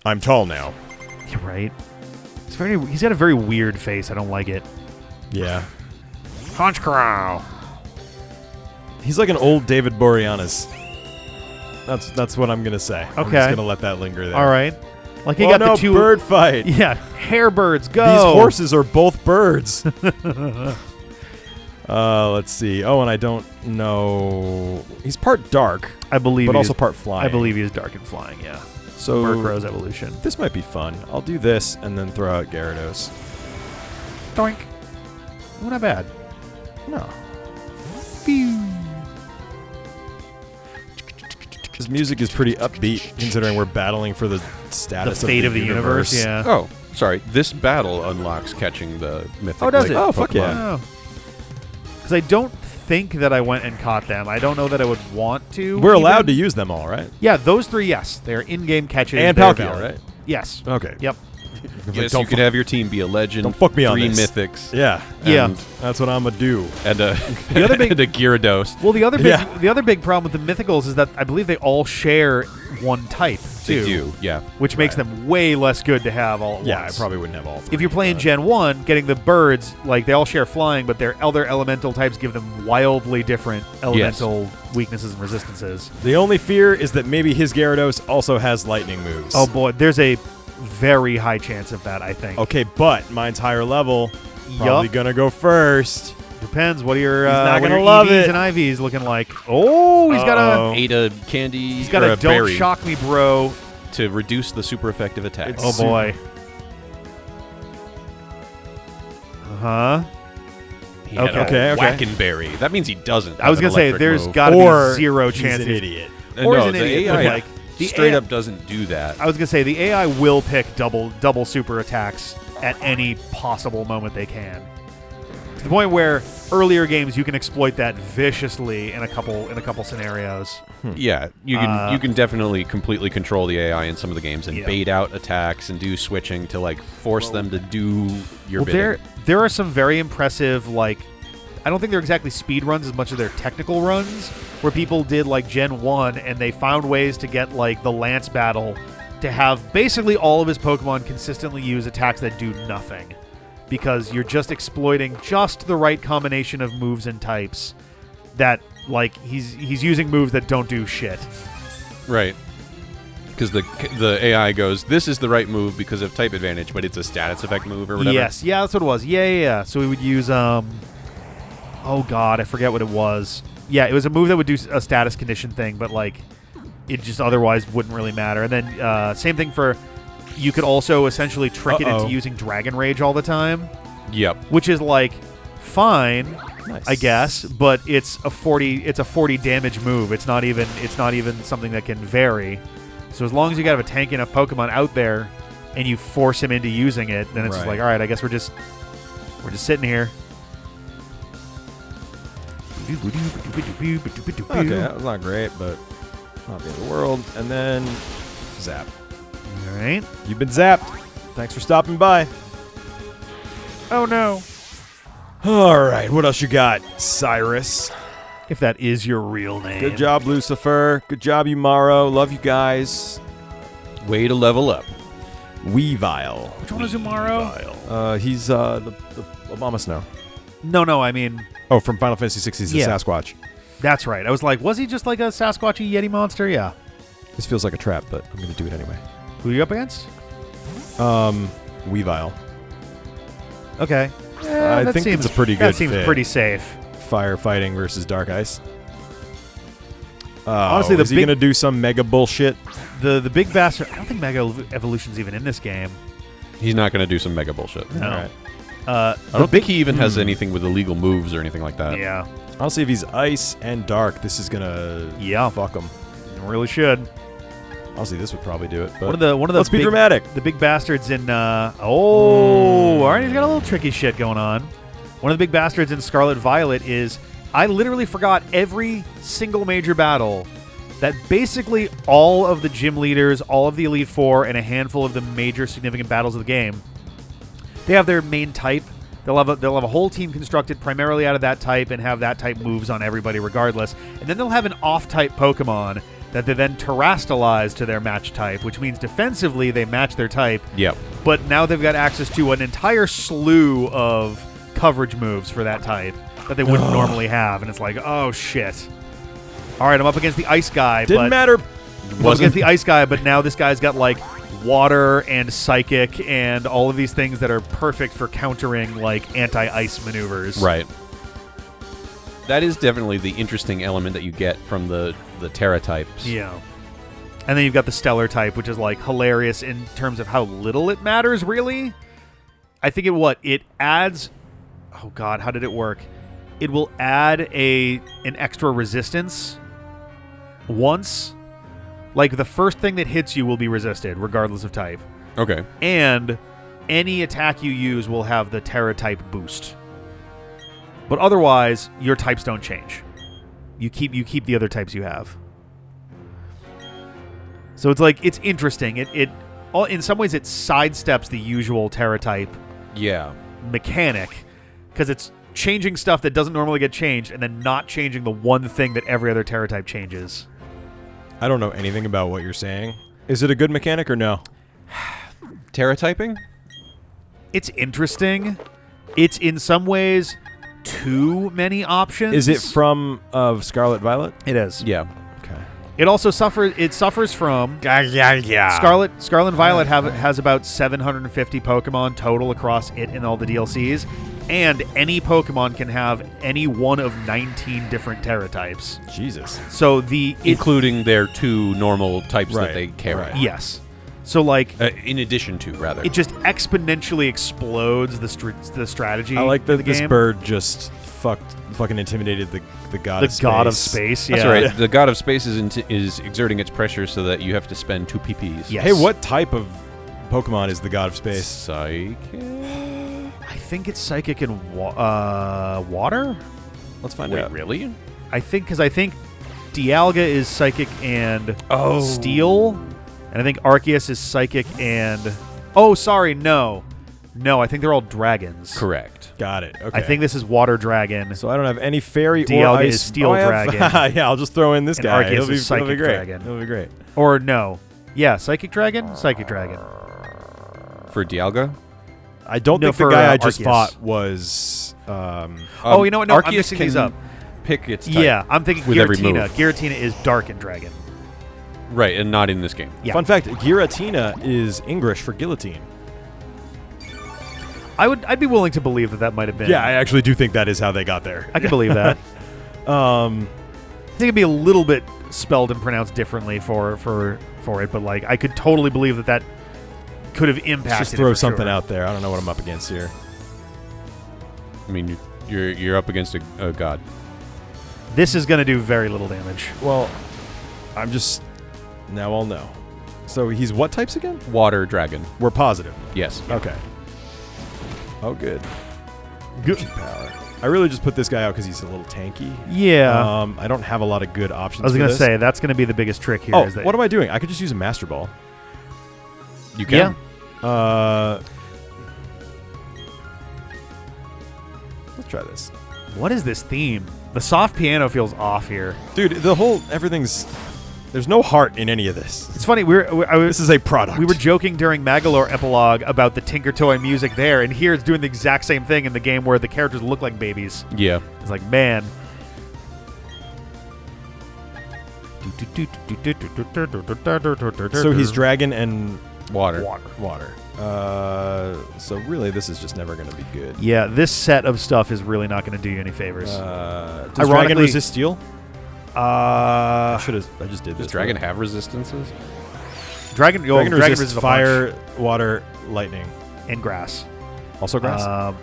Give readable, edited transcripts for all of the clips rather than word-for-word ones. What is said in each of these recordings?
I'm tall now. You're right. He's got a very weird face. I don't like it. Yeah. Punch Crow. He's like an old David Boreanaz. That's what I'm gonna say. I'm just gonna let that linger there. All right. Like he got the two bird fight. Yeah, hair birds go. These horses are both birds. Let's see. Oh, and I don't know. He's part dark, I believe, but also part flying. I believe he is dark and flying. Yeah. So Murkrow's evolution. This might be fun. I'll do this and then throw out Gyarados. Doink. Oh, not bad. No. Pew. This music is pretty upbeat, considering we're battling for the status the fate of the universe. Yeah. Oh, sorry. This battle unlocks catching the mythic. Oh, does it? Oh, fuck Pokemon. yeah. Because I don't think that I went and caught them. I don't know that I would want to. We're allowed to use them all, right? Yeah, those three, yes. They're in-game catches. And They're Palkia, valid. right? Yes. Okay. Yep. Yes, you could have your team be a legend. Don't fuck me on 3 this. mythics. Yeah. Yeah. And, That's what I'm going to do. and a, The other big- and a Gyarados. Well, the other big Yeah. the other big problem with the mythicals is that I believe they all share one type too. They do, yeah. Which makes them way less good to have all at Yeah, I once. probably wouldn't have all three. If you're playing Gen 1, getting the birds, like, they all share flying, but their other elemental types give them wildly different elemental weaknesses and resistances. The only fear is that maybe his Gyarados also has lightning moves. Oh, boy. There's a very high chance of that, I think. Okay, but mine's higher level. Probably Yup. going to go first. Depends. What are your, not what gonna are your love EVs it. and IVs looking like? Oh, he's got Uh-oh. Ate a candy he's got or a a don't berry shock me, bro. to reduce the super effective attacks. Oh, boy. Uh-huh. He had a Okay. Wackenberry. That means he doesn't. I was going gonna to say, there's got to Or be zero he's chance. an idiot. Or he's no, an the idiot, but, AI like, the straight AI up doesn't do that. I was going to say, the AI will pick double super attacks at any possible moment they can. To the point where earlier games you can exploit that viciously in a couple scenarios. Yeah, you can definitely completely control the AI in some of the games and Yeah. bait out attacks and do switching to like force them to do your bidding. There are some very impressive, like, I don't think they're exactly speed runs as much as they're technical runs, where people did like Gen 1 and they found ways to get like the Lance battle to have basically all of his Pokemon consistently use attacks that do nothing. Because you're just exploiting just the right combination of moves and types that, like, he's using moves that don't do shit. Right. Because the AI goes, this is the right move because of type advantage, but it's a status effect move or whatever. Yes, yeah, that's what it was. Yeah. So we would use, oh god, I forget what it was. Yeah, it was a move that would do a status condition thing, but, like, it just otherwise wouldn't really matter. And then, same thing for... You could also essentially trick it into using Dragon Rage all the time. Yep. Which is, like, fine, Nice. I guess, but it's a 40 damage move. It's not even something that can vary. So as long as you got a tanky enough Pokemon out there and you force him into using it, then it's just Right. like, all right, I guess we're just sitting here. Okay, that was not great, but not the end of the world. And then zap. All right. You've been zapped. Thanks for stopping by. Oh no. All right, what else you got, Cyrus? If that is your real name. Good job, Lucifer. Good job, Umaro. Love you guys. Way to level up. Weavile. Which one is Umaro? He's the Obama Snow. No, I mean, Oh, from Final Fantasy VI, he's the Yeah. Sasquatch. that's right. I was like, was he just like a Sasquatchy Yeti monster? Yeah. This feels like a trap, but I'm going to do it anyway. Who are you up against? Weavile. Okay. I think it's a pretty good That seems fit. pretty safe. Firefighting versus Dark Ice. Honestly, the is he big- going to do some mega bullshit? The big bastard. I don't think Mega Evolution's even in this game. He's not going to do some mega bullshit. No. All right. I don't think he even has anything with illegal moves or anything like that. Yeah. Honestly, if he's Ice and Dark, this is going to fuck him. You really should. Honestly, this would probably do it. But One of the let's be big, dramatic. The big bastards in all right, he's got a little tricky shit going on. One of the big bastards in Scarlet Violet is I literally forgot every single major battle that basically all of the gym leaders, all of the Elite Four, and a handful of the major significant battles of the game, they have their main type. They'll have a whole team constructed primarily out of that type and have that type moves on everybody regardless. And then they'll have an off-type Pokemon that they then terrestrialize to their match type, which means defensively they match their type. Yep. But now they've got access to an entire slew of coverage moves for that type that they wouldn't normally have, and it's like, oh shit. All right, I'm up against the ice guy. Didn't matter. I'm up against the ice guy, but now this guy's got like water and psychic and all of these things that are perfect for countering like anti-ice maneuvers. Right. That is definitely the interesting element that you get from the Terra types. Yeah. And then you've got the Stellar type, which is like hilarious in terms of how little it matters, really. I think it adds... Oh, God, how did it work? It will add an extra resistance once. Like, the first thing that hits you will be resisted, regardless of type. Okay. And any attack you use will have the Terra type boost. But otherwise, your types don't change. You keep the other types you have. So it's like, it's interesting. It in some ways it sidesteps the usual Terra type mechanic, because it's changing stuff that doesn't normally get changed and then not changing the one thing that every other Terra type changes. I don't know anything about what you're saying. Is it a good mechanic or no? Terra typing? It's interesting. It's in some ways too many options. Is it from Scarlet Violet? It is. Yeah. Okay. It also suffers from Scarlet and Violet has about 750 Pokemon total across it and all the DLCs, and any Pokemon can have any one of 19 different Terra types. Jesus. So including their 2 normal types that they carry. Right. Yes. So like in addition to, rather. It just exponentially explodes the strategy. I like that this game. bird just fucking intimidated the god of space. The god of space, yeah. That's right. The god of space is exerting its pressure so that you have to spend 2 PPs. Yes. Hey, what type of Pokemon is the god of space? Psychic? I think it's psychic and water. Let's find Wait, out. really? I think Dialga is psychic and steel, and I think Arceus is psychic and no, I think they're all dragons. Correct. Got it. Okay. I think this is water dragon. So I don't have any fairy Dialga or ice. is steel dragon. Yeah, I'll just throw in this And guy. Arceus It'll be is psychic great. dragon. It'll be great. Or no, yeah, psychic dragon. For Dialga? I don't No, think the for, guy I just Arceus. fought was. You know what? No, I'm Arceus mixing these up. Pick its type. Yeah, I'm thinking with every Giratina. move. Giratina is dark and dragon. Right, and not in this game. Yeah. Fun fact: Giratina is English for guillotine. I'd be willing to believe that might have been. Yeah, I actually do think that is how they got there. I can believe that. I think it'd be a little bit spelled and pronounced differently for it, but like I could totally believe that could have impacted. Let's just it throw for something sure. out there. I don't know what I'm up against here. I mean, you're up against a god. This is going to do very little damage. Well, I'm just now I'll know. So he's what types again? Water dragon. We're positive. Yes. Okay. Oh, good. Good power. I really just put this guy out because he's a little tanky. Yeah. I don't have a lot of good options. I was going to say that's going to be the biggest trick here. Oh, is that what am I doing? I could just use a Master Ball. You can. Yeah. Let's try this. What is this theme? The soft piano feels off here. Dude, everything's... There's no heart in any of this. It's funny. This is a product. We were joking during Magalore Epilogue about the Tinker Toy music there, and here it's doing the exact same thing in the game where the characters look like babies. Yeah. It's like, man. So he's dragon and Water. water. So really, this is just never going to be good. Yeah, this set of stuff is really not going to do you any favors. Does Ironically- dragon resist steel? I Dragon just did this. Does dragon have resistances? Dragon resists a fire, water, lightning. bunch, and grass. Also grass?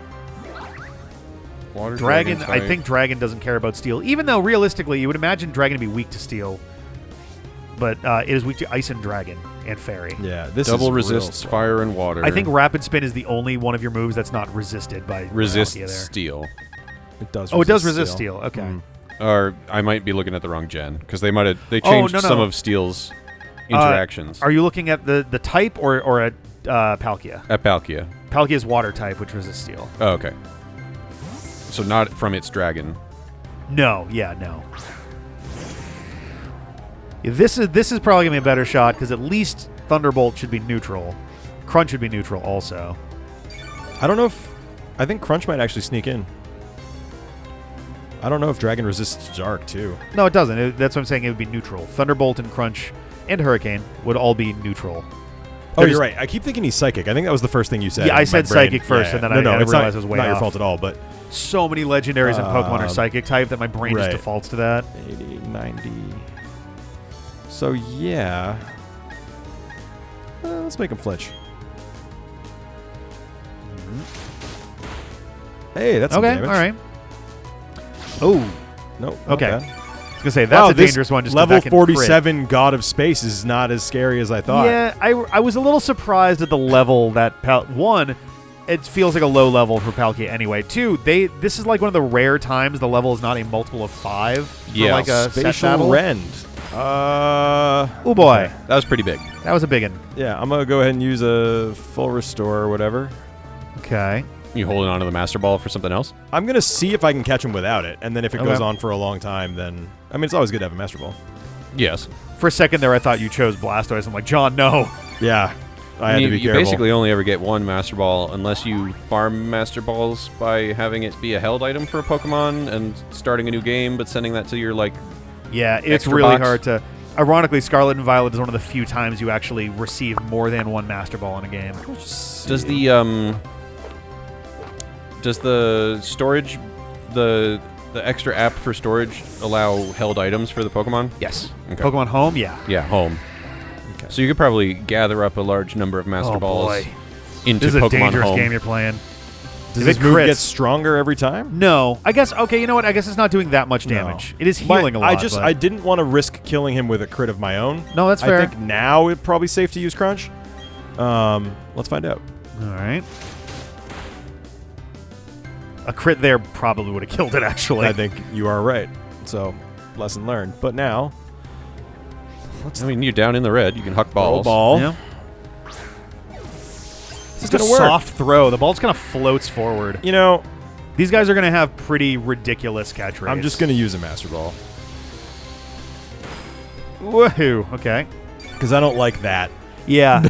Water Dragon, dragon I think Dragon doesn't care about steel, even though realistically you would imagine Dragon to be weak to steel. But it is weak to ice and dragon and fairy. Yeah, this double is resists real fire and water. I think Rapid Spin is the only one of your moves that's not resisted by resists Palkia there. steel. It does. Oh, it does resist steel. Okay. Mm. Or I might be looking at the wrong gen because they changed no. some of Steel's interactions. Are you looking at the type or at Palkia? At Palkia. Palkia's water type, which resists steel. Oh, okay. So not from its dragon. No. Yeah. Yeah, this is probably gonna be a better shot because at least Thunderbolt should be neutral. Crunch should be neutral also. I don't know if... I think Crunch might actually sneak in. I don't know if Dragon resists Dark, too. No, it doesn't. That's what I'm saying. It would be neutral. Thunderbolt and Crunch and Hurricane would all be neutral. Oh, you're right. I keep thinking he's Psychic. I think that was the first thing you said. Yeah, I said Psychic first, and then I it's realized it was way not your off. fault at all, but... So many legendaries in Pokemon are Psychic type that my brain just defaults to that. 80, 90... So, yeah... let's make him flinch. Hey, that's some okay. damage. All right. Oh, No. okay. Not bad. I was gonna say that's a dangerous one. Just level that can crit. 47 God of Space is not as scary as I thought. Yeah, I was a little surprised at the level that one. It feels like a low level for Palkia anyway. Two, this is like one of the rare times the level is not a multiple of 5 for like a set Spatial battle. Rend. Oh boy, That was pretty big. that was a big one. Yeah, I'm gonna go ahead and use a full restore or whatever. Okay. You holding on to the Master Ball for something else? I'm gonna see if I can catch him without it, and then if it Okay. goes on for a long time, then I mean it's always good to have a Master Ball. Yes. For a second there, I thought you chose Blastoise. I'm like, John, no. Yeah, I had to be you careful. basically only ever get one Master Ball unless you farm Master Balls by having it be a held item for a Pokemon and starting a new game, but sending that to your Yeah, it's Extra really box. hard to. Ironically, Scarlet and Violet is one of the few times you actually receive more than one Master Ball in a game. Does the storage the extra app for storage allow held items for the Pokemon? Yes. Okay. Pokemon Home, yeah. Yeah, home. Okay. So you could probably gather up a large number of Master Oh, Balls boy. into This is a Pokemon dangerous Home. game you're playing. Does If this it move crits- get stronger every time? No. I guess, okay, you know what? I guess it's not doing that much damage. No. It is healing a lot. I didn't want to risk killing him with a crit of my own. No, that's fair. I think now it's probably safe to use Crunch. Let's find out. All right. A crit there probably would have killed it, actually. I think you are right. So, lesson learned. But now, I mean, you're down in the red. You can huck balls. ball. Yeah. It's It's a gonna work. soft throw. The ball just kind of floats forward. You know, These guys are going to have pretty ridiculous catch rates. I'm just going to use a Master Ball Woohoo. Okay. because I don't like that. Yeah.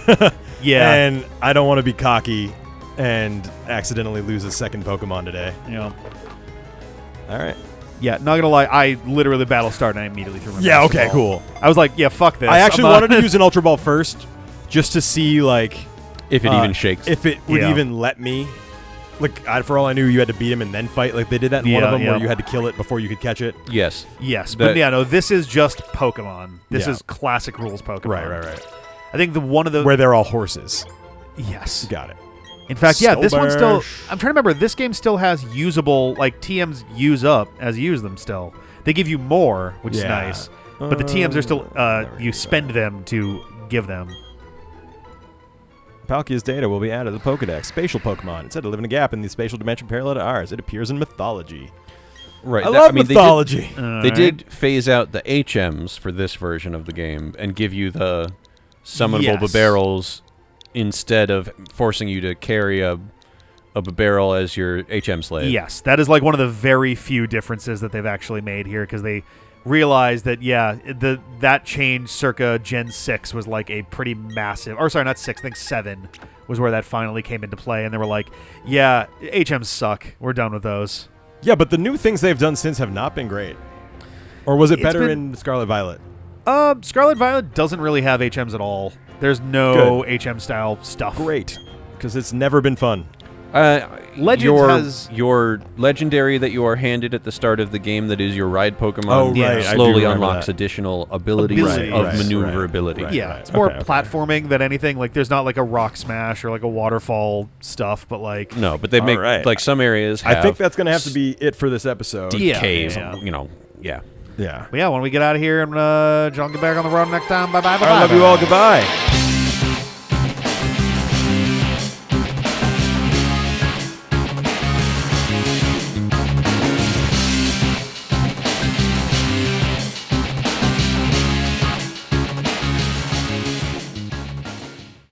Yeah. And I don't want to be cocky and accidentally lose a second Pokemon today. Yeah. All right. Yeah, not gonna lie, I literally battle started and I immediately threw my Yeah, Master okay, Ball. cool. I was like, yeah, fuck this. I actually I'm not- wanted to use an Ultra Ball first just to see, like... If it even shakes. If it would Yeah. even let me. Like, for all I knew, you had to beat him and then fight. Like, they did that in one of Yeah, them yeah. where you had to kill it before you could catch it. Yes. Yes, but That- yeah, no, this is just Pokemon. This Yeah. is classic rules Pokemon. Right. I think one of the... Where they're all horses. Yes. Got it. In fact, yeah, this one still... Stolbersh. I'm trying to remember, this game still has usable, like, TMs use up as you use them still. They give you more, which is Yeah. nice. But the TMs are still... you spend them to give them. Palkia's data will be added to the Pokedex. Spatial Pokemon. It's said to live in a gap in the spatial dimension parallel to ours. It appears in mythology. Right. I love mythology. They did phase out the HMs for this version of the game and give you the summonable Yes. Babarrels instead of forcing you to carry a Babarrel as your HM slave. Yes, that is like one of the very few differences that they've actually made here because they realized that, yeah, that change circa Gen 6 was like a pretty massive... Or sorry, not 6, I think 7 was where that finally came into play. And they were like, yeah, HMs suck. We're done with those. Yeah, but the new things they've done since have not been great. Or was it It's better been- in Scarlet Violet? Scarlet Violet doesn't really have HMs at all. There's no HM-style stuff. Great. Because it's never been fun. Legends has... Your legendary that you are handed at the start of the game that is your ride Pokemon Oh, right. I do slowly remember unlocks that. additional abilities Right, of right, maneuverability. right. Yeah, it's more Okay. platforming than anything. Like, there's not like a rock smash or like a waterfall stuff, but like... No, but they make right. like some areas have I think that's going to have to be it for this episode. deep Yeah, caves, yeah. Yeah. Yeah. But yeah, when we get out of here and John, get back on the road next time. Bye-bye. I love you all. Goodbye.